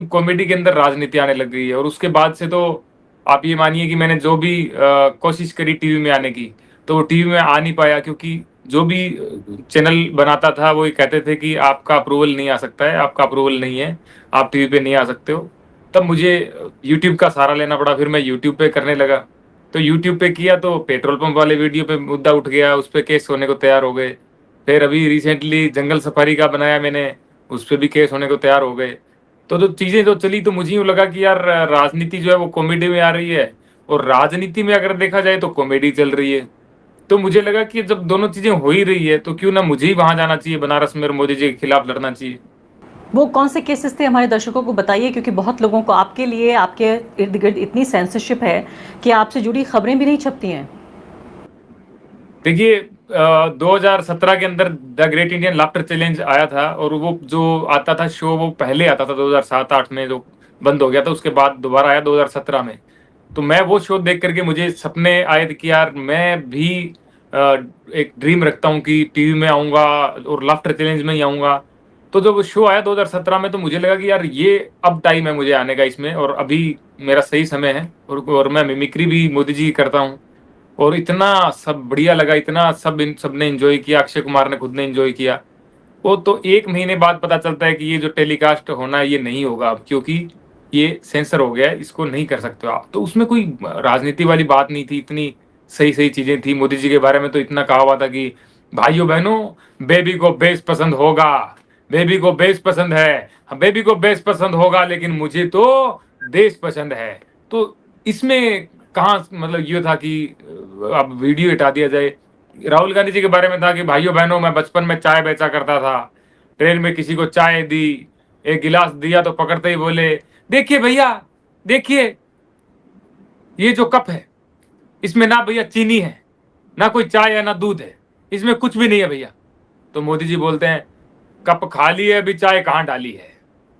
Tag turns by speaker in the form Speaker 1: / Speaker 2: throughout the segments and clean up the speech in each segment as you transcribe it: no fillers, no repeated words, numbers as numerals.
Speaker 1: Comedy के अंदर राजनीति आने लग गई है और उसके बाद से तो आप ये मानिए कि मैंने जो भी कोशिश करी टीवी में आने की, तो वो टीवी में आ नहीं पाया क्योंकि जो भी चैनल बनाता था वो ये कहते थे कि आपका अप्रूवल नहीं आ सकता है, आपका अप्रूवल नहीं है, आप टीवी पे नहीं आ सकते हो। तब मुझे यूट्यूब का सहारा लेना पड़ा, फिर मैं यूट्यूब पे करने लगा। तो यूट्यूब पे किया तो पेट्रोल पंप वाले वीडियो पे मुद्दा उठ गया, उस पे केस होने को तैयार हो गए। फिर अभी रिसेंटली जंगल सफारी का बनाया मैंने, उस पे भी केस होने को तैयार हो गए। तो जो चीज़ें जो चली तो मुझे यूँ लगा कि यार राजनीति जो है वो कॉमेडी में आ रही है और राजनीति में अगर देखा जाए तो कॉमेडी चल रही है। तो मुझे लगा कि जब दोनों चीज़ें हो ही रही है तो क्यों ना मुझे ही वहाँ जाना चाहिए बनारस में और मोदी जी के खिलाफ लड़ना चाहिए।
Speaker 2: वो कौन से केसेस थे हमारे दर्शकों को बताइए, क्योंकि बहुत लोगों को आपके लिए आपके इर्द गिर्द इतनी सेंसरशिप है कि आपसे जुड़ी खबरें भी नहीं छपती हैं।
Speaker 1: देखिए 2017 के अंदर the great Indian laughter challenge आया था और वो जो आता था शो वो पहले आता था 2007-8 में जो बंद हो गया था, उसके बाद दोबारा आया 2017 में। तो मैं वो शो देख करके मुझे सपने आए थे कि यार मैं भी एक ड्रीम रखता हूँ कि टीवी में आऊँगा और लाफ्टर चैलेंज में ही आऊँगा। तो जब वो शो आया 2017 में तो मुझे लगा कि यार ये अब टाइम है मुझे आने का इसमें और अभी मेरा सही समय है और मैं मिमिक्री भी मोदी जी की करता हूँ। और इतना सब बढ़िया लगा, इतना सबने एन्जॉय किया, अक्षय कुमार ने खुद ने एन्जॉय किया। वो तो 1 महीने बाद पता चलता है कि ये जो टेलीकास्ट होना है ये नहीं होगा अब क्योंकि ये सेंसर हो गया है, इसको नहीं कर सकते हो आप। तो उसमें कोई राजनीति वाली बात नहीं थी, इतनी सही-सही चीज़ें थी। मोदी जी के बारे में तो इतना कहा हुआ था कि भाइयों-बहनों बेबी को बेस पसंद होगा, बेबी को बेस पसंद है, बेबी को बेस पसंद होगा लेकिन मुझे तो देश पसंद है। तो इसमें कहाँ मतलब ये था कि अब वीडियो हटा दिया जाए। राहुल गांधी जी के बारे में था कि भाइयों-बहनों मैं बचपन में चाय बेचा करता था। ट्रेन में किसी को चाय दी, एक गिलास दिया तो पकड़ते ही बोले, "देखिए भैया, देखिए, ये जो कप है, इसमें ना भैया चीनी है, ना कोई चाय है, ना दूध है। इसमें कुछ भी नहीं है भैया।" तो मोदी जी बोलते हैं, "कप खाली है, अभी चाय कहाँ डाली है?"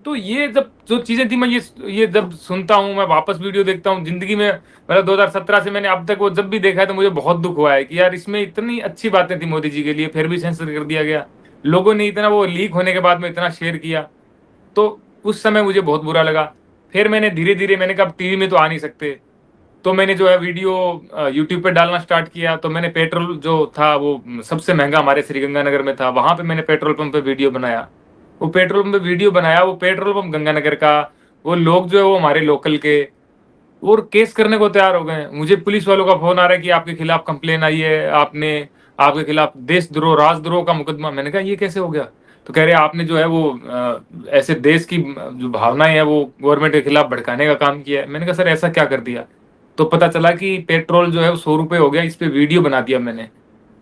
Speaker 1: तो ये जब जो चीज़ें थी मैं ये जब सुनता हूँ, मैं वापस वीडियो देखता हूँ, ज़िंदगी में मतलब 2017 से मैंने अब तक वो जब भी देखा है तो मुझे बहुत दुःख हुआ है कि यार इसमें इतनी अच्छी बातें थी मोदी जी के लिए, फिर भी सेंसर कर दिया गया। लोगों ने इतना वो लीक होने के बाद में इतना शेयर किया, तो उस समय मुझे बहुत बुरा लगा। फिर मैंने धीरे-धीरे मैंने कहा अब टीवी में तो आ नहीं सकते, तो मैंने जो है वीडियो यूट्यूब पे डालना स्टार्ट किया। तो मैंने पेट्रोल जो था वो सबसे महँगा हमारे श्रीगंगानगर में था, वहाँ पे मैंने पेट्रोल पंप पे वीडियो बनाया। वो पेट्रोल पंप पे वीडियो बनाया, वो पेट्रोल पंप गंगानगर का, वो लोग जो है वो हमारे लोकल के और केस करने को तैयार हो गए हैं। मुझे पुलिस वालों का फ़ोन आ रहा है कि आपके खिलाफ कंप्लेन आई है, आपके खिलाफ देशद्रोह, राजद्रोह का मुकदमा। मैंने कहा ये कैसे हो गया? तो कह रहे आपने जो है वो ऐसे देश की जो भावनाएँ हैं वो गवर्नमेंट के खिलाफ भड़काने का काम किया है। मैंने कहा सर ऐसा क्या कर दिया? तो पता चला कि पेट्रोल जो है वो ₹100 हो गया, इस पे वीडियो बना दिया मैंने,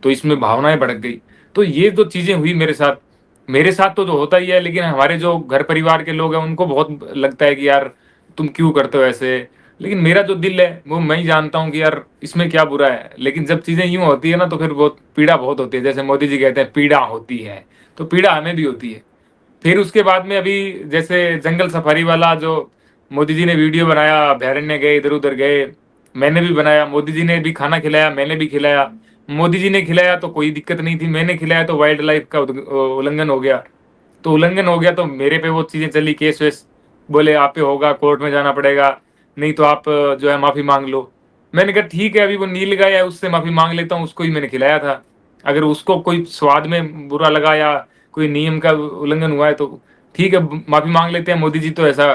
Speaker 1: तो इसमें भावनाएँ भड़क गई। तो ये जो चीज़ें हुई मेरे साथ तो होता ही है, लेकिन हमारे जो घर परिवार के लोग हैं उनको बहुत लगता है कि यार तुम क्यों करते हो ऐसे? लेकिन मेरा जो दिल है वो मैं ही जानता हूँ कि यार इसमें क्या बुरा है। लेकिन जब चीज़ें यूँ होती है ना तो फिर बहुत पीड़ा बहुत होती है। जैसे मोदी जी कहते हैं पीड़ा होती है, तो पीड़ा हमें भी होती है। फिर उसके बाद में अभी जैसे जंगल सफारी वाला जो मोदी जी ने वीडियो बनाया, अभयारण्य गए, इधर-उधर गए, मैंने भी बनाया, मोदी जी ने भी खाना खिलाया, मैंने भी खिलाया। मोदी जी ने खिलाया तो कोई दिक्कत नहीं थी, मैंने खिलाया तो वाइल्ड लाइफ का उल्लंघन हो गया। तो उल्लंघन हो गया तो मेरे पे वो चीज़ें चली, केस-वेस, बोले आप पे होगा, कोर्ट में जाना पड़ेगा, नहीं तो आप जो है माफ़ी माँग लो। मैंने कहा ठीक है अभी वो नील गाय है उससे माफ़ी माँग लेता हूँ, उसको ही मैंने खिलाया था। अगर उसको कोई स्वाद में बुरा लगा या कोई नियम का उल्लंघन हुआ है तो ठीक है माफ़ी माँग लेते हैं, मोदी जी तो ऐसा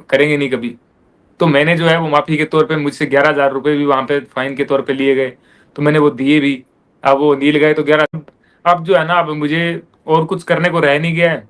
Speaker 1: करेंगे नहीं कभी। तो मैंने जो है वो माफ़ी के तौर पे मुझसे 11,000 रुपए भी वहाँ पे फाइन के तौर पे लिए गए, तो मैंने वो दिए भी। अब वो नील गाय तो 11, अब जो है ना अब मुझे और कुछ करने को रह नहीं गया है।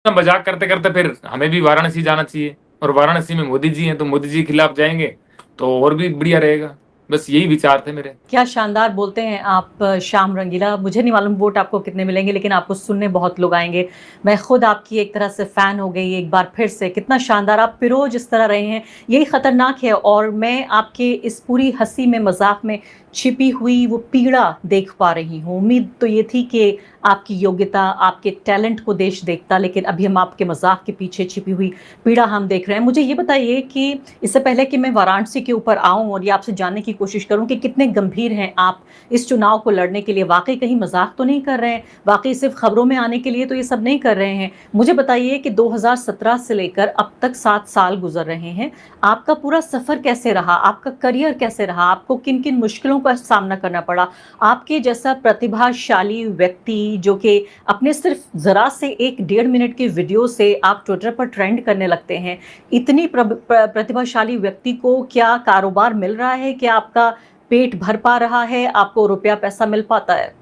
Speaker 1: मज़ाक करते-करते फिर हमें भी वाराणसी जाना चाहिए और वाराणसी में मोदी जी हैं, तो मोदी जी के खिलाफ जाएँगे, तो और भी बढ़िया रहेगा। बस यही विचार थे मेरे।
Speaker 2: क्या शानदार बोलते हैं आप श्याम रंगीला। मुझे नहीं मालूम वोट आपको कितने मिलेंगे, लेकिन आपको सुनने बहुत लोग आएँगे। मैं खुद आपकी एक तरह से फ़ैन हो गई एक बार फिर से। कितना शानदार आप पिरो जिस तरह रहे हैं, यही खतरनाक है। और मैं आपके इस पूरी हँसी में, मज़ाक में छिपी हुई वो पीड़ा देख पा रही हूँ। उम्मीद तो ये थी कि आपकी योग्यता, आपके टैलेंट को देश देखता, लेकिन अभी हम आपके मज़ाक के पीछे छिपी हुई पीड़ा हम देख रहे हैं। मुझे ये बताइए कि इससे पहले कि मैं वाराणसी के ऊपर आऊँ और ये आपसे जानने की कोशिश करूँ कि कितने गंभीर हैं आप इस चुनाव को लड़ने के लिए, वाक़ई कहीं मज़ाक तो नहीं कर रहे हैं? वाक़ई सिर्फ़ खबरों में आने के लिए तो ये सब नहीं कर रहे हैं? मुझे बताइए कि 2017 से लेकर अब तक 7 साल गुज़र रहे हैं। आपका पूरा सफ़र कैसे रहा? आपका करियर कैसे रहा? आपको किन-किन मुश्किलों का सामना करना पड़ा? आपके जैसा प्रतिभाशाली व्यक्ति जो कि अपने सिर्फ़ ज़रा से 1 डेढ़ मिनट की वीडियो से आप ट्विटर पर ट्रेंड करने लगते हैं। इतनी प्रतिभाशाली व्यक्ति को क्या कारोबार मिल रहा है? क्या आपका पेट भर पा रहा है? आपको रुपया पैसा मिल पाता है?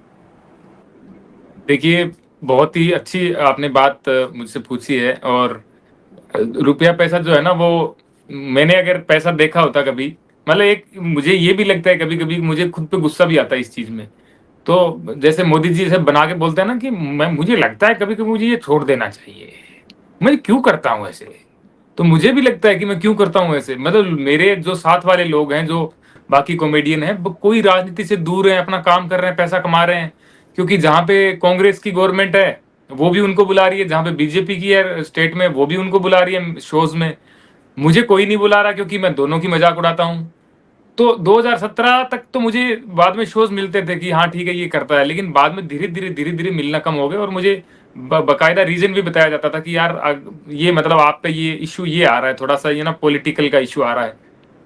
Speaker 1: देखिए, बहुत ही अच्छी आपने बात मुझसे पूछी है। और रुपया पैसा जो है ना, वो मैंने अगर पैसा देखा होता कभी, मतलब एक मुझे ये भी लगता है कभी-कभी, मुझे खुद पे गुस्सा भी आता है इस चीज़ में। तो जैसे मोदी जी ऐसे बना के बोलते हैं ना कि मैं मुझे लगता है कभी-कभी मुझे ये छोड़ देना चाहिए। मैं क्यों करता हूँ ऐसे? तो मुझे भी लगता है कि मैं क्यों करता हूँ ऐसे? मतलब मेरे जो साथ वाले लोग हैं, जो बाकी कॉमेडियन हैं, ब कोई राजनीति से दूर हैं, अपना काम कर रहे हैं, पैसा कमा रहे हैं। क्योंकि जहाँ पे कांग्रेस की गवर्नमेंट है, वो भी उनको बुला रही है, जहाँ पे बीजेपी की है स्टेट में, वो भी उनको बुला रही है शोज़ में। मुझे कोई नहीं बुला रहा क्योंकि मैं दोनों की मज़ाक उड़ाता हूँ। तो 2017 तक तो मुझे बाद में शोज़ मिलते थे कि हाँ, ठीक है, ये करता है। लेकिन बाद में धीरे-धीरे मिलना कम हो गए और मुझे बाकायदा रीज़न भी बताया जाता था कि यार ये मतलब आप पे ये इश्यू ये आ रहा है, थोड़ा-सा ये ना पॉलिटिकल का इश्यू आ रहा है।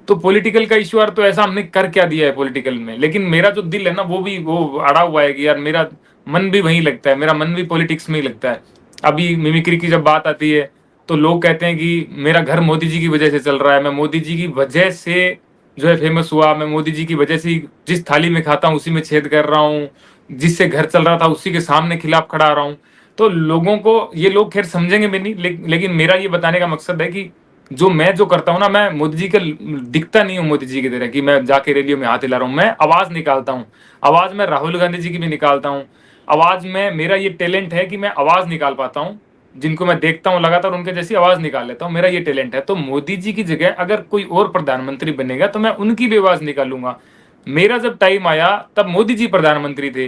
Speaker 1: तो पॉलिटिकल का इश्यू आ रहा है, तो ऐसा हमने कर क्या दिया है पॉलिटिकल में? लेकिन मेरा जो दिल है ना, वो अड़ा हुआ है कि यार मेरा मन भी वहीं लगता है, मेरा मन भी पॉलिटिक्स में ही लगता है। अभी मिमिक्री की जब बात आती है, तो लोग कहते हैं कि मेरा घर मोदी जी की वजह से चल रहा है, मैं मोदी जी की वजह से जो है फेमस हुआ, मैं मोदी जी की वजह से ही जिस थाली में खाता हूँ उसी में छेद कर रहा हूँ, जिससे घर चल रहा था उसी के सामने खिलाफ खड़ा रहा हूँ। तो लोगों को ये लोग खैर समझेंगे भी नहीं, लेकिन मेरा ये बताने का मकसद है कि जो करता हूँ ना, मैं मोदी जी का दिखता नहीं हूँ मोदी जी की तरह कि मैं जाके रैलियों में हाथ हिला रहा हूँ। मैं आवाज़ निकालता हूँ, आवाज़ मैं राहुल गांधी जी की भी निकालता हूँ। आवाज़ में मेरा ये टैलेंट है कि मैं आवाज़ निकाल पाता हूँ। जिनको मैं देखता हूँ लगातार उनके जैसी आवाज़ निकाल लेता हूँ, मेरा ये टैलेंट है। तो मोदी जी की जगह अगर कोई और प्रधानमंत्री बनेगा तो मैं उनकी भी आवाज़ निकालूँगा। मेरा जब टाइम आया तब मोदी जी प्रधानमंत्री थे।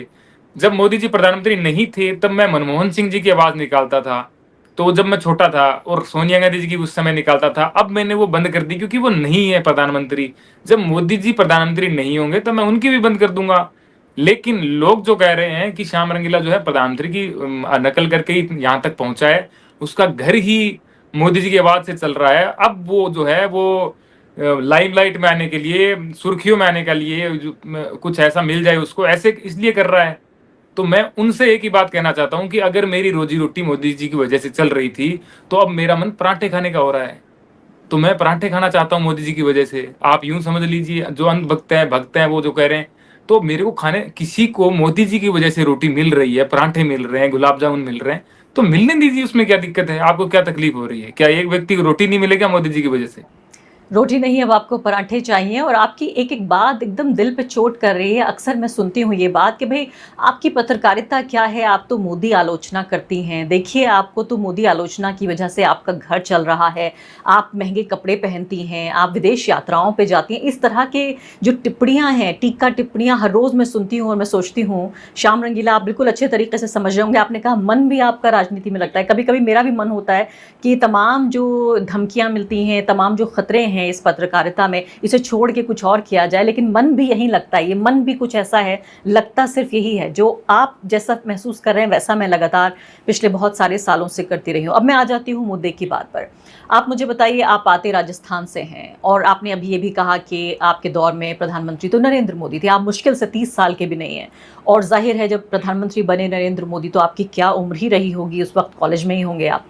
Speaker 1: जब मोदी जी प्रधानमंत्री नहीं थे तब मैं मनमोहन सिंह जी की आवाज़ निकालता था। तो जब मैं छोटा था और सोनिया गांधी जी की उस समय निकालता था, अब मैंने वो बंद कर दी क्योंकि वो नहीं है प्रधानमंत्री। जब मोदी जी प्रधानमंत्री नहीं होंगे तो मैं उनकी भी बंद कर दूँगा। लेकिन लोग जो कह रहे हैं कि श्याम रंगीला जो है प्रधानमंत्री की नकल करके ही यहाँ तक पहुँचा है, उसका घर ही मोदी जी की आवाज़ से चल रहा है। अब वो जो है वो लाइमलाइट में आने के लिए, सुर्खियों में आने के लिए कुछ ऐसा मिल जाए उसको, ऐसे इसलिए कर रहा है। तो मैं उनसे एक ही बात कहना चाहता हूँ कि अगर मेरी रोजी-रोटी मोदी जी की वजह से चल रही थी, तो अब मेरा मन पराठे खाने का हो रहा है। तो मैं पराठे खाना चाहता हूँ मोदी जी की वजह से। आप यूँ समझ लीजिए, जो भक्त हैं वो जो कह रहे हैं, तो मेरे को खाने किसी को मोदी जी की वजह से रोटी मिल रही है, पराठे मिल रहे हैं, गुलाब जामुन मिल रहे हैं, तो मिलने दीजिए, उसमें क्या दिक्कत है? आपको क्या तकलीफ हो रही है? क्या एक व्यक्ति को रोटी नहीं मिलेगा मोदी जी की वजह से?
Speaker 2: रोटी नहीं, अब आपको पराठे चाहिए और आपकी एक-एक बात एकदम दिल पे चोट कर रही है। अक्सर मैं सुनती हूँ ये बात कि भई आपकी पत्रकारिता क्या है, आप तो मोदी आलोचना करती हैं। देखिए, आपको तो मोदी आलोचना की वजह से आपका घर चल रहा है, आप महँगे कपड़े पहनती हैं, आप विदेश यात्राओं पे जाती हैं। इस तरह के जो टिप्पणियाँ हैं, टीका टिप्पणियाँ हर रोज़ मैं सुनती हूँ और मैं सोचती हूँ, श्याम रंगीला आप बिल्कुल अच्छे तरीके से समझ रहे होंगे। आपने कहा मन भी आपका राजनीति में लगता है। कभी-कभी मेरा भी मन होता है कि तमाम जो धमकियाँ मिलती हैं, तमाम जो खतरे हैं इस पत्रकारिता में, इसे छोड़ के कुछ और किया जाए, लेकिन मन भी यहीं लगता है। ये मन भी कुछ ऐसा है, लगता सिर्फ यही है। जो आप जैसा महसूस कर रहे हैं वैसा मैं लगातार पिछले बहुत सारे सालों से करती रही हूँ। अब मैं आ जाती हूँ मुद्दे की बात पर। आप मुझे बताइए, आप आते राजस्थान से हैं और आपने अभी ये भी कहा कि आपके दौर में प्रधानमंत्री तो नरेंद्र मोदी थे। आप मुश्किल से 30 साल के भी नहीं हैं और ज़ाहिर है जब प्रधानमंत्री बने नरेंद्र मोदी तो आपकी क्या उम्र ही रही होगी, उस वक़्त कॉलेज में ही होंगे आप।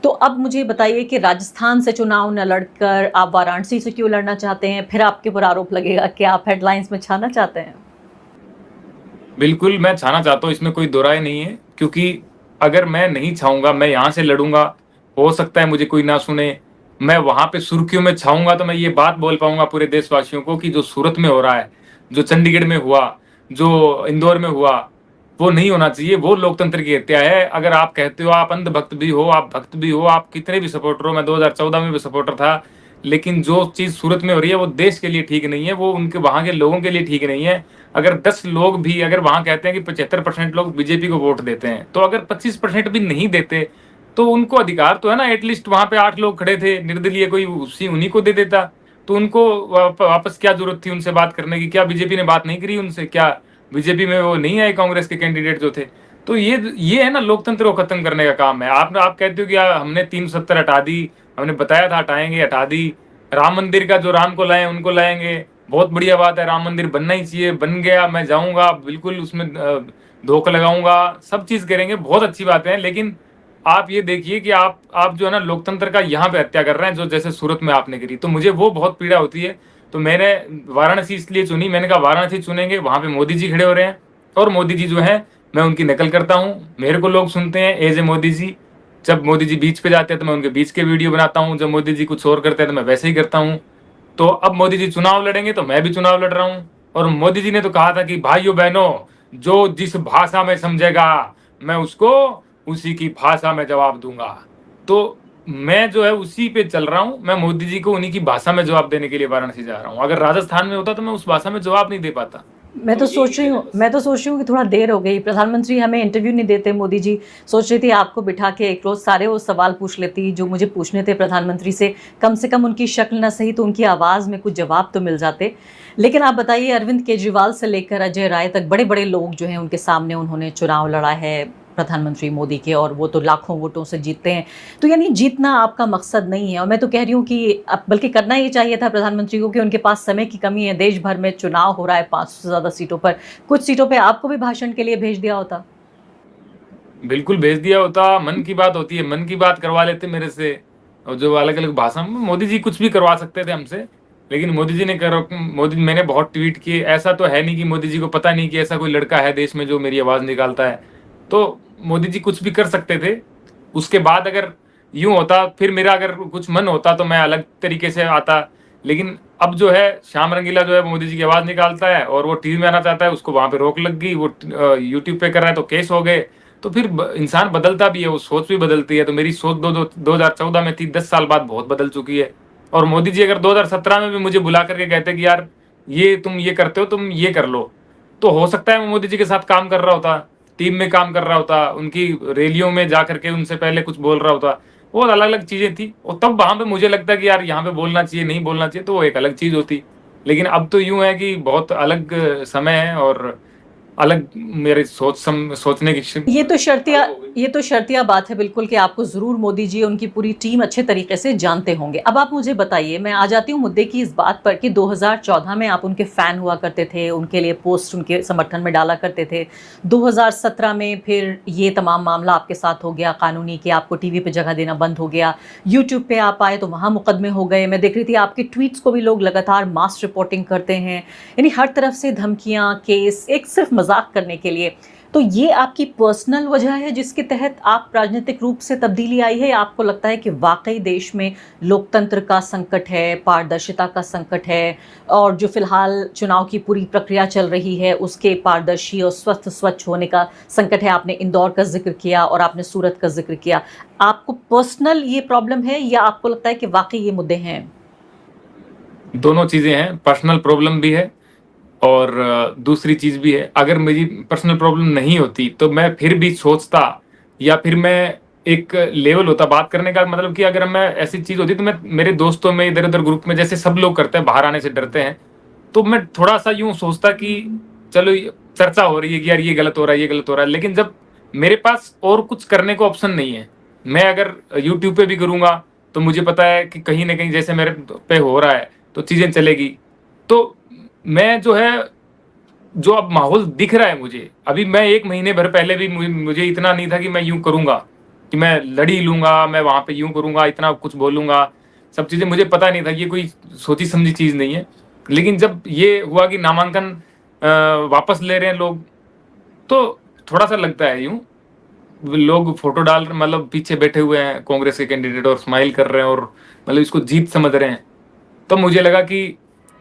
Speaker 2: तो अब मुझे बताइए कि राजस्थान से चुनाव न लड़कर आप वाराणसी से क्यों लड़ना चाहते हैं? फिर आपके ऊपर आरोप लगेगा कि आप हेडलाइंस में छाना चाहते हैं।
Speaker 1: बिल्कुल, मैं छाना चाहता हूँ, इसमें कोई दो राय नहीं है, क्योंकि अगर मैं नहीं छाऊँगा, मैं यहाँ से लड़ूँगा, हो सकता है मुझे कोई ना सुने। मैं वहाँ पे सुर्खियों में छाऊँगा तो मैं ये बात बोल पाऊँगा पूरे देशवासियों को कि जो सूरत में हो रहा है, जो चंडीगढ़ में हुआ, जो इंदौर में हुआ, वो नहीं होना चाहिए। वो लोकतंत्र की हत्या है। अगर आप कहते हो आप अंधभक्त भी हो, आप भक्त भी हो, आप कितने भी सपोर्टर हो, मैं 2014 में भी सपोर्टर था, लेकिन जो चीज़ सूरत में हो रही है वो देश के लिए ठीक नहीं है, वो उनके वहाँ के लोगों के लिए ठीक नहीं है। अगर 10 लोग भी अगर वहां कहते हैं कि 75% लोग बीजेपी को वोट देते हैं, तो अगर 25% भी नहीं देते तो उनको अधिकार तो है ना, एटलीस्ट वहां पे 8 लोग खड़े थे निर्दलीय, कोई उसी उन्हीं को दे देता। तो उनको वापस क्या जरूरत थी उनसे बात करने की? क्या बीजेपी ने बात नहीं करी उनसे? क्या बीजेपी में वो नहीं आए कांग्रेस के कैंडिडेट जो थे? तो ये है ना लोकतंत्र को खत्म करने का काम है। आप कहते हो कि हमने 370 हटा दी, हमने बताया था हटाएंगे, हटा दी। राम मंदिर का जो राम को लाए उनको लाएंगे, बहुत बढ़िया बात है, राम मंदिर बनना ही चाहिए, बन गया, मैं जाऊंगा बिल्कुल उसमें धोखा लगाऊंगा, सब चीज करेंगे, बहुत अच्छी बातें हैं। लेकिन आप ये देखिए कि आप जो है ना लोकतंत्र का यहाँ पे हत्या कर रहे हैं, जो जैसे सूरत में आपने करी, तो मुझे वो बहुत पीड़ा होती है। तो मैंने वाराणसी इसलिए चुनी, मैंने कहा वाराणसी चुनेंगे, वहां पे मोदी जी खड़े हो रहे हैं, और मोदी जी जो है मैं उनकी नकल करता हूँ, मेरे को लोग सुनते हैं एज ए मोदी जी। जब मोदी जी बीच पे जाते हैं तो मैं उनके बीच के वीडियो बनाता हूँ, जब मोदी जी कुछ और करते हैं तो मैं वैसे ही करता हूँ। तो अब मोदी जी चुनाव लड़ेंगे तो मैं भी चुनाव लड़ रहा हूँ। और मोदी जी ने तो कहा था कि भाइयों बहनों, जो जिस भाषा में समझेगा मैं उसको उसी की भाषा में जवाब दूंगा। तो मैं जो है उसी पे चल रहा हूँ, मैं मोदी जी को उन्हीं की भाषा में जवाब देने के लिए वाराणसी जा रहा हूँ। अगर राजस्थान में होता तो मैं उस भाषा में जवाब नहीं दे पाता। तो
Speaker 2: मैं तो सोच रही हूँ कि थोड़ा देर हो गई, प्रधानमंत्री हमें इंटरव्यू नहीं देते मोदी जी। सोच रही थी आपको बिठा के एक रोज सारे वो सवाल पूछ लेती जो मुझे पूछने थे प्रधानमंत्री से कम उनकी शक्ल न सही तो उनकी आवाज़ में कुछ जवाब तो मिल जाते। लेकिन आप बताइए, अरविंद केजरीवाल से लेकर अजय राय तक बड़े बड़े लोग जो हैं उनके सामने उन्होंने चुनाव लड़ा है प्रधानमंत्री मोदी के, और वो तो लाखों वोटों से जीतते हैं। तो यानी जीतना आपका मकसद नहीं है, और मैं तो कह रही हूँ कि अब बल्कि करना ही चाहिए था प्रधानमंत्री को, कि उनके पास समय की कमी है, देश भर में चुनाव हो रहा है 500 से ज़्यादा सीटों पर, कुछ सीटों पे आपको भी भाषण के लिए भेज दिया होता।
Speaker 1: बिल्कुल भेज दिया होता। मन की बात होती है, मन की बात करवा लेते मेरे से। और जो अलग अलग भाषा में मोदी जी कुछ भी करवा सकते थे हमसे, लेकिन मोदी जी ने मैंने बहुत ट्वीट किए। ऐसा तो है नहीं कि मोदी जी को पता नहीं कि ऐसा कोई लड़का है देश में जो मेरी आवाज निकालता है। तो मोदी जी कुछ भी कर सकते थे। उसके बाद अगर यूं होता, फिर मेरा अगर कुछ मन होता तो मैं अलग तरीके से आता। लेकिन अब जो है श्याम रंगीला जो है मोदी जी की आवाज निकालता है, और वो टीवी में आना चाहता है, उसको वहां पे रोक लग गई, वो यूट्यूब पे कर रहा है तो केस हो गए। तो फिर इंसान बदलता भी है, वो सोच भी बदलती है। तो मेरी सोच 2014 में थी, 10 साल बाद बहुत बदल चुकी है। और मोदी जी अगर 2017 में भी मुझे बुला करके कहते कि यार ये तुम ये करते हो, तुम ये कर लो, तो हो सकता है मैं मोदी जी के साथ काम कर रहा होता, टीम में काम कर रहा होता, उनकी रैलियों में जा करके उनसे पहले कुछ बोल रहा होता। वो अलग अलग चीजें थी, और तब वहां पे मुझे लगता है कि यार यहाँ पे बोलना चाहिए, नहीं बोलना चाहिए, तो वो एक अलग चीज होती। लेकिन अब तो यूं है कि बहुत अलग समय है, और अलग मेरे सोचने की
Speaker 2: ये तो शर्तिया
Speaker 1: अलग हो गई।
Speaker 2: ये तो शर्तिया बात है बिल्कुल, कि आपको ज़रूर मोदी जी उनकी पूरी टीम अच्छे तरीके से जानते होंगे। अब आप मुझे बताइए, मैं आ जाती हूँ मुद्दे की इस बात पर कि 2014 में आप उनके फ़ैन हुआ करते थे, उनके लिए पोस्ट उनके समर्थन में डाला करते थे। 2017 में फिर ये तमाम मामला आपके साथ हो गया कानूनी, कि आपको टीवी पे जगह देना बंद हो गया। यूट्यूब पे आप आए तो वहाँ मुकदमे हो गए। मैं देख रही थी आपके ट्वीट्स को भी लोग लगातार मास रिपोर्टिंग करते हैं, यानी हर तरफ से धमकियाँ, केस, एक सिर्फ मजाक करने के लिए। तो ये आपकी पर्सनल वजह है जिसके तहत आप राजनीतिक रूप से तब्दीली आई है, या आपको लगता है कि वाकई देश में लोकतंत्र का संकट है, पारदर्शिता का संकट है, और जो फिलहाल चुनाव की पूरी प्रक्रिया चल रही है उसके पारदर्शी और स्वच्छ होने का संकट है? आपने इंदौर का जिक्र किया और आपने सूरत का जिक्र किया। आपको पर्सनल ये प्रॉब्लम है, या आपको लगता है कि वाकई ये मुद्दे हैं?
Speaker 1: दोनों चीजें हैं, पर्सनल प्रॉब्लम भी है और दूसरी चीज भी है। अगर मेरी पर्सनल प्रॉब्लम नहीं होती तो मैं फिर भी सोचता, या फिर मैं एक लेवल होता बात करने का, मतलब कि अगर मैं ऐसी चीज होती तो मैं मेरे दोस्तों में इधर उधर ग्रुप में जैसे सब लोग करते हैं, बाहर आने से डरते हैं, तो मैं थोड़ा सा यूं सोचता कि चलो चर्चा हो रही है कि यार ये गलत हो रहा है, ये गलत हो रहा है। लेकिन जब मेरे पास और कुछ करने को ऑप्शन नहीं है, मैं अगर यूट्यूब पे भी करूंगा तो मुझे पता है कि कहीं ना कहीं जैसे मेरे पे हो रहा है तो चीजें चलेगी। तो मैं जो है, जो अब माहौल दिख रहा है मुझे, अभी मैं 1 महीने भर पहले भी मुझे इतना नहीं था कि मैं यूं करूंगा, कि मैं लड़ी लूंगा, मैं वहां पे यूं करूंगा, इतना कुछ बोलूंगा, सब चीजें मुझे पता नहीं था, ये कोई सोची समझी चीज नहीं है। लेकिन जब ये हुआ कि नामांकन वापस ले रहे हैं लोग, तो थोड़ा सा लगता है यूं, लोग फोटो डाल रहे, मतलब पीछे बैठे हुए हैं कांग्रेस के कैंडिडेट और स्माइल कर रहे हैं, और मतलब इसको जीत समझ रहे हैं। तो मुझे लगा कि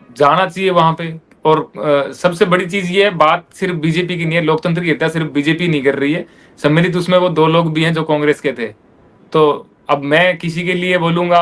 Speaker 1: जाना चाहिए वहां पे। और सबसे बड़ी चीज ये है, बात सिर्फ बीजेपी की नहीं है, लोकतंत्र की हत्या सिर्फ बीजेपी नहीं कर रही है, सम्मिलित उसमें वो 2 लोग भी हैं जो कांग्रेस के थे। तो अब मैं किसी के लिए बोलूंगा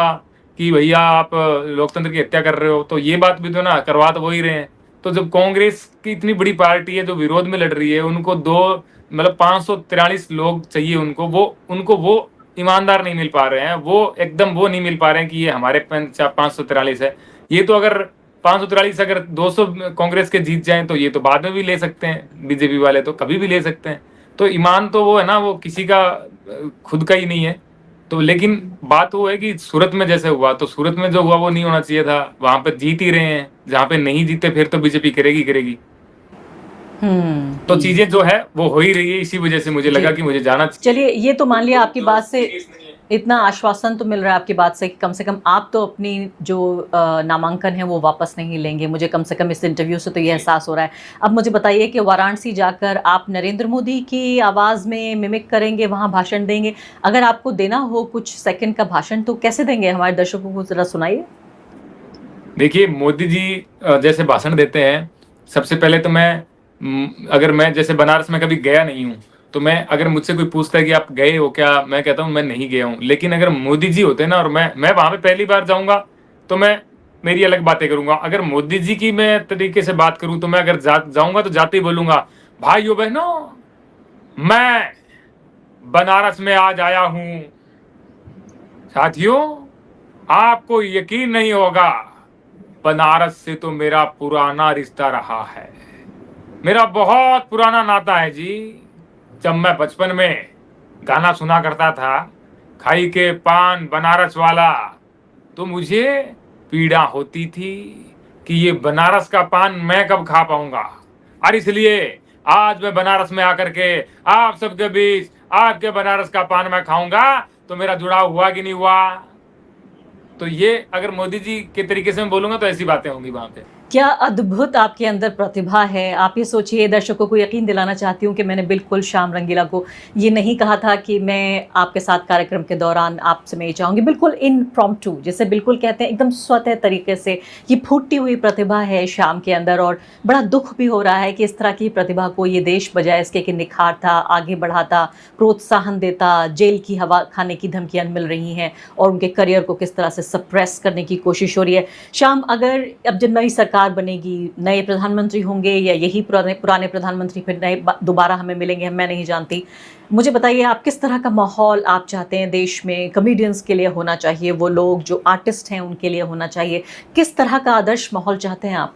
Speaker 1: कि भैया आप लोकतंत्र की हत्या कर रहे हो, तो ये बात भी तो ना करवा तो वो ही रहे हैं। तो जब कांग्रेस की इतनी बड़ी पार्टी है जो विरोध में लड़ रही है, उनको दो मतलब 543 लोग चाहिए, उनको वो ईमानदार नहीं मिल पा रहे हैं, वो एकदम वो नहीं मिल पा रहे हैं कि ये हमारे 543 है। ये तो अगर 543 अगर 200 कांग्रेस के जीत जाएं तो ये तो बाद में भी ले सकते हैं, बीजेपी वाले तो कभी भी ले सकते हैं। तो ईमान तो वो है ना, वो किसी का खुद का ही नहीं है। तो लेकिन बात वो है कि सूरत में जैसे हुआ, तो सूरत में जो हुआ वो नहीं होना चाहिए था। वहां पे जीत ही रहे हैं, जहां पे नहीं जीते फिर तो बीजेपी करेगी करेगी। तो चीजें जो है वो हो ही रही है, इसी वजह से मुझे लगा कि मुझे जाना चाहिए।
Speaker 2: चलिए, ये तो मान लिया आपकी बात से इतना आश्वासन तो मिल रहा है आपकी बात से कि कम से कम आप तो अपनी जो नामांकन है वो वापस नहीं लेंगे। मुझे कम से कम इस इंटरव्यू से तो ये एहसास हो रहा है। अब मुझे बताइए कि वाराणसी जाकर आप नरेंद्र मोदी की आवाज़ में मिमिक करेंगे, वहाँ भाषण देंगे? अगर आपको देना हो कुछ सेकंड का भाषण तो कैसे देंगे? हमारे दर्शकों को ज़रा सुनाइए।
Speaker 1: देखिए, मोदी जी जैसे भाषण देते हैं, सबसे पहले तो अगर मैं जैसे बनारस में कभी गया नहीं हूँ, तो मैं अगर मुझसे कोई पूछता है कि आप गए हो क्या, मैं कहता हूँ मैं नहीं गया हूँ। लेकिन अगर मोदी जी होते ना और मैं वहां पे पहली बार जाऊंगा, तो मैं मेरी अलग बातें करूंगा। अगर मोदी जी की मैं तरीके से बात करूं, तो मैं अगर जाऊंगा तो जाते ही बोलूंगा, भाइयों बहनों, मैं बनारस में आज आया हूं। साथियों, आपको यकीन नहीं होगा, बनारस से तो मेरा पुराना रिश्ता रहा है, मेरा बहुत पुराना नाता है जी। जब मैं बचपन में गाना सुना करता था, खाई के पान बनारस वाला, तो मुझे पीड़ा होती थी कि ये बनारस का पान मैं कब खा पाऊंगा। और इसलिए आज मैं बनारस में आकर के आप सबके बीच आपके बनारस का पान मैं खाऊंगा, तो मेरा जुड़ाव हुआ कि नहीं हुआ। तो ये अगर मोदी जी के तरीके से मैं बोलूंगा तो ऐसी बातें होंगी वहां पे।
Speaker 2: क्या अद्भुत आपके अंदर प्रतिभा है। आप ये सोचिए, दर्शकों को यकीन दिलाना चाहती हूँ कि मैंने बिल्कुल श्याम रंगीला को ये नहीं कहा था कि मैं आपके साथ कार्यक्रम के दौरान आपसे मैं ये चाहूँगी। बिल्कुल इनप्रॉम्प्टू, जिसे बिल्कुल कहते हैं, एकदम स्वतः तरीके से ये फूटती हुई प्रतिभा है श्याम के अंदर। और बड़ा दुख भी हो रहा है कि इस तरह की प्रतिभा को ये देश बजाय इसके कि निखारता, आगे बढ़ाता, प्रोत्साहन देता, जेल की हवा खाने की धमकियाँ मिल रही हैं और उनके करियर को किस तरह से सप्रेस करने की कोशिश हो रही है। श्याम, अगर अब जब नई सरकार बनेगी, नए प्रधानमंत्री होंगे या यही पुराने प्रधानमंत्री फिर नए दोबारा हमें मिलेंगे, मैं नहीं जानती, मुझे बताइए आप किस तरह का माहौल आप चाहते हैं देश में? कॉमेडियंस के लिए होना चाहिए, वो लोग जो आर्टिस्ट हैं उनके लिए होना चाहिए, किस तरह का आदर्श माहौल चाहते हैं आप?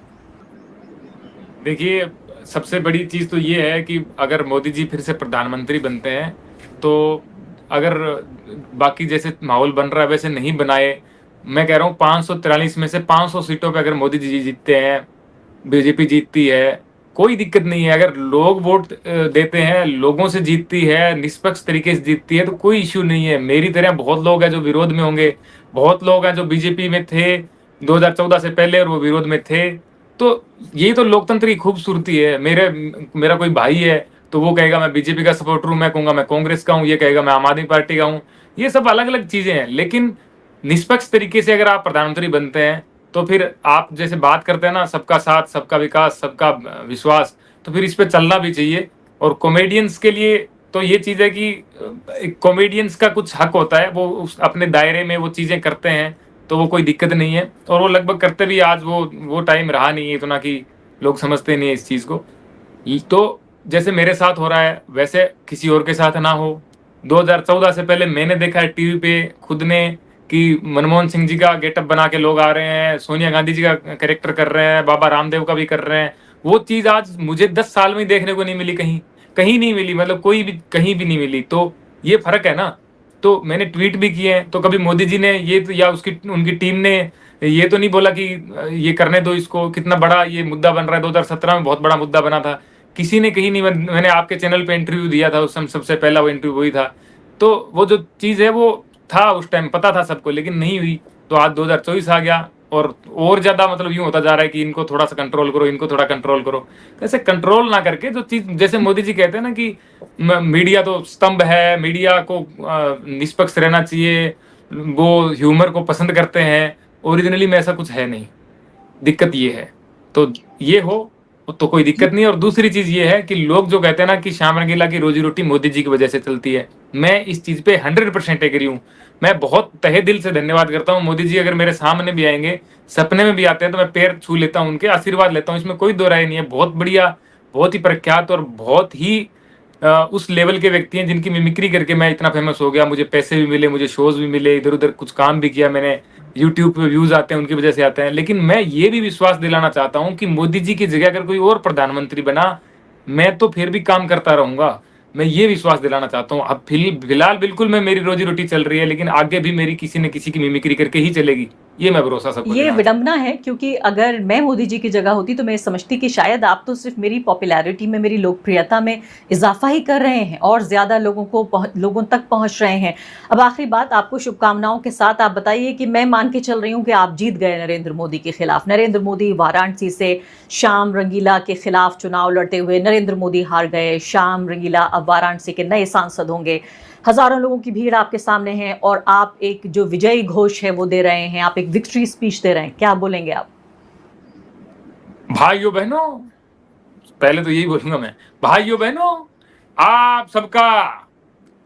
Speaker 1: देखिए, सबसे बड़ी चीज तो ये है कि अगर मोदी जी फिर से प्रधानमंत्री बनते हैं, तो अगर बाकी जैसे माहौल बन रहा है वैसे नहीं बनाए, मैं कह रहा हूँ 543 में से 500 सीटों पे अगर मोदी जी जीतते हैं, बीजेपी जीतती है, कोई दिक्कत नहीं है। अगर लोग वोट देते हैं, लोगों से जीतती है, निष्पक्ष तरीके से जीतती है, तो कोई इश्यू नहीं है। मेरी तरह बहुत लोग हैं जो विरोध में होंगे, बहुत लोग हैं जो बीजेपी में थे 2014 से पहले और वो विरोध में थे। तो यही तो लोकतंत्र की खूबसूरती है। मेरा कोई भाई है तो वो कहेगा मैं बीजेपी का सपोर्टर हूँ, मैं कहूँगा मैं कांग्रेस का हूँ, ये कहेगा मैं आम आदमी पार्टी का हूँ। ये सब अलग अलग चीजें हैं, लेकिन निष्पक्ष तरीके से अगर आप प्रधानमंत्री बनते हैं, तो फिर आप जैसे बात करते हैं ना, सबका साथ, सबका विकास, सबका विश्वास, तो फिर इस पे चलना भी चाहिए। और कॉमेडियंस के लिए तो ये चीज है कि कॉमेडियंस का कुछ हक होता है, वो उस अपने दायरे में वो चीजें करते हैं, तो वो कोई दिक्कत नहीं है। और वो लगभग करते भी, आज वो टाइम रहा नहीं है इतना कि लोग समझते नहीं है इस चीज को। तो जैसे मेरे साथ हो रहा है वैसे किसी और के साथ ना हो। 2014 से पहले मैंने देखा है टीवी पे खुद ने कि मनमोहन सिंह जी का गेटअप बना के लोग आ रहे हैं, सोनिया गांधी जी का कैरेक्टर कर रहे हैं, बाबा रामदेव का भी कर रहे हैं। वो चीज आज मुझे 10 साल में देखने को नहीं मिली, कहीं कहीं नहीं मिली, मतलब कोई भी कहीं भी नहीं मिली। तो ये फर्क है ना। तो मैंने ट्वीट भी किए हैं, तो कभी मोदी जी ने ये या उनकी टीम ने ये तो नहीं बोला कि ये करने दो इसको, कितना बड़ा ये मुद्दा बन रहा है। 2017 में बहुत बड़ा मुद्दा बना था, किसी ने कहीं नहीं। मैंने आपके चैनल पे इंटरव्यू दिया था, उस समय सबसे पहला वो इंटरव्यू वही था। तो वो जो चीज़ है वो था, उस टाइम पता था सबको, लेकिन नहीं हुई। तो आज 2024 आ गया और ज्यादा मतलब यूं होता जा रहा है कि इनको थोड़ा सा कंट्रोल करो, इनको थोड़ा कंट्रोल करो। ऐसे कंट्रोल ना करके जो चीज, जैसे मोदी जी कहते हैं ना कि मीडिया तो स्तंभ है, मीडिया को निष्पक्ष रहना चाहिए, वो ह्यूमर को पसंद करते हैं। ओरिजिनली में ऐसा कुछ है नहीं, दिक्कत ये है। तो ये हो तो कोई दिक्कत नहीं। और दूसरी चीज ये है कि लोग जो कहते हैं ना कि श्याम रंगीला की रोजी रोटी मोदी जी की वजह से चलती है, मैं इस चीज पे 100% एग्री हूँ। मैं बहुत तहे दिल से धन्यवाद करता हूँ। मोदी जी अगर मेरे सामने भी आएंगे, सपने में भी आते हैं, तो मैं पैर छू लेता हूँ, उनके आशीर्वाद लेता हूँ, इसमें कोई दो राय नहीं है। बहुत बढ़िया, बहुत ही प्रख्यात और बहुत ही उस लेवल के व्यक्ति हैं जिनकी मिमिक्री करके मैं इतना फेमस हो गया। मुझे पैसे भी मिले, मुझे शोज भी मिले, इधर उधर कुछ काम भी किया मैंने, यूट्यूब पे व्यूज आते हैं उनकी वजह से आते हैं। लेकिन मैं ये भी विश्वास दिलाना चाहता हूँ कि मोदी जी की जगह अगर कोई और प्रधानमंत्री बना, मैं तो फिर भी काम करता रहूंगा। मैं ये विश्वास दिलाना चाहता हूँ। अब फिलहाल बिल्कुल मैं मेरी रोजी रोटी चल रही है, लेकिन आगे भी मेरी किसी न किसी की मिमिक्री करके ही चलेगी। ये मैं भरोसा सबको
Speaker 2: ये
Speaker 1: दिलाना
Speaker 2: विडंबना है, क्योंकि अगर मैं मोदी जी की जगह होती तो मैं समझती कि शायद आप तो सिर्फ मेरी पॉपुलैरिटी में, मेरी लोकप्रियता में इजाफा ही कर रहे हैं और ज़्यादा लोगों तक पहुंच रहे हैं। अब आखिरी बात, आपको शुभकामनाओं के साथ आप बताइए कि मैं मान के चल रही हूँ कि आप जीत गए नरेंद्र मोदी के खिलाफ। नरेंद्र मोदी वाराणसी से श्याम रंगीला के खिलाफ चुनाव लड़ते हुए नरेंद्र मोदी हार गए। श्याम रंगीला अब वाराणसी के नए सांसद होंगे। हजारों लोगों की भीड़ आपके सामने है और आप एक जो विजयी घोष है वो दे रहे हैं, आप एक विक्ट्री स्पीच दे रहे हैं। क्या बोलेंगे आप?
Speaker 1: भाइयों बहनों, पहले तो यही बोलूंगा मैं, भाइयों बहनों, आप सबका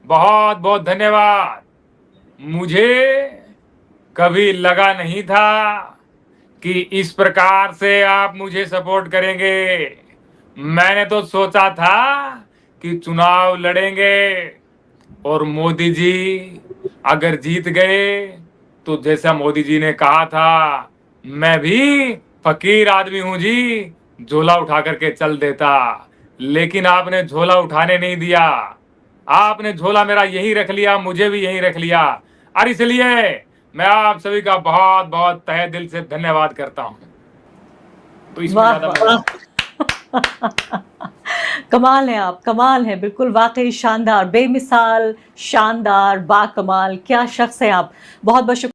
Speaker 1: बहुत बहुत धन्यवाद। मुझे कभी लगा नहीं था कि इस प्रकार से आप मुझे सपोर्ट करेंगे। मैंने तो सोचा था कि चुनाव लड़ेंगे और मोदी जी अगर जीत गए तो जैसा मोदी जी ने कहा था, मैं भी फकीर आदमी हूं जी, झोला उठा करके चल देता। लेकिन आपने झोला उठाने नहीं दिया, आपने झोला मेरा यही रख लिया, मुझे भी यही रख लिया। और इसलिए मैं आप सभी का बहुत बहुत तहे दिल से धन्यवाद करता हूं। तो इसमें
Speaker 2: वाह
Speaker 1: ज्यादा
Speaker 2: कमाल है आप, कमाल है बिल्कुल, वाकई शानदार, बेमिसाल, शानदार, बाकमाल, क्या शख्स है आप। बहुत बहुत शुक्रिया।